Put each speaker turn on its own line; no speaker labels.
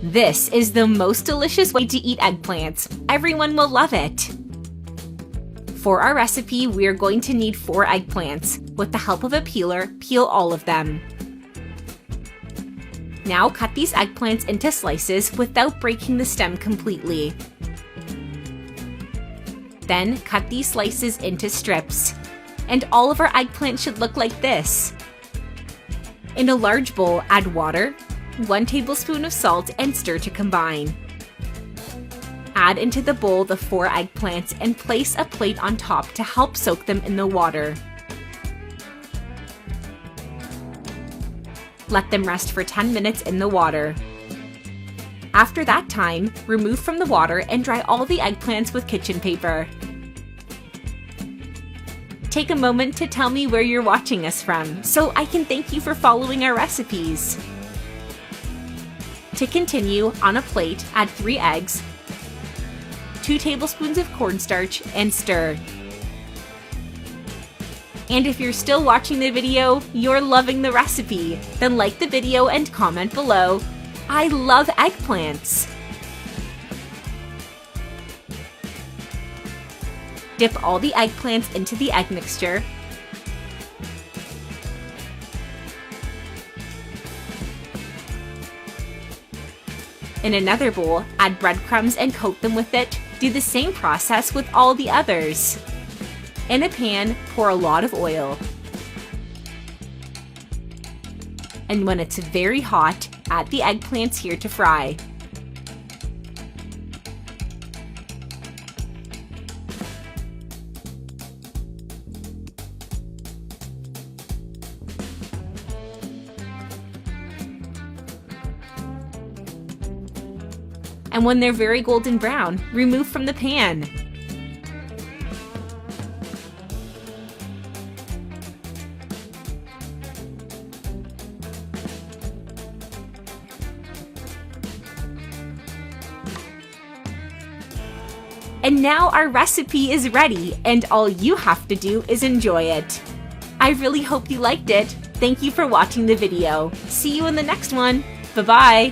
This is the most delicious way to eat eggplants. Everyone will love it. For our recipe, we are going to need 4 eggplants. With the help of a peeler, peel all of them. Now cut these eggplants into slices without breaking the stem completely. Then cut these slices into strips. And all of our eggplants should look like this. In a large bowl, add water, 1 tablespoon of salt, and stir to combine. Add into the bowl the 4 eggplants and place a plate on top to help soak them in the water. Let them rest for 10 minutes in the water. After that time, remove from the water and dry all the eggplants with kitchen paper. Take a moment to tell me where you're watching us from, so I can thank you for following our recipes. To continue, on a plate, add 3 eggs, 2 tablespoons of cornstarch, and stir. And if you're still watching the video, you're loving the recipe, then like the video and comment below. I love eggplants! Dip all the eggplants into the egg mixture. In another bowl, add breadcrumbs and coat them with it. Do the same process with all the others. In a pan, pour a lot of oil. And when it's very hot, add the eggplants here to fry. And when they're very golden brown, remove from the pan. And now our recipe is ready, and all you have to do is enjoy it. I really hope you liked it. Thank you for watching the video. See you in the next one. Bye-bye.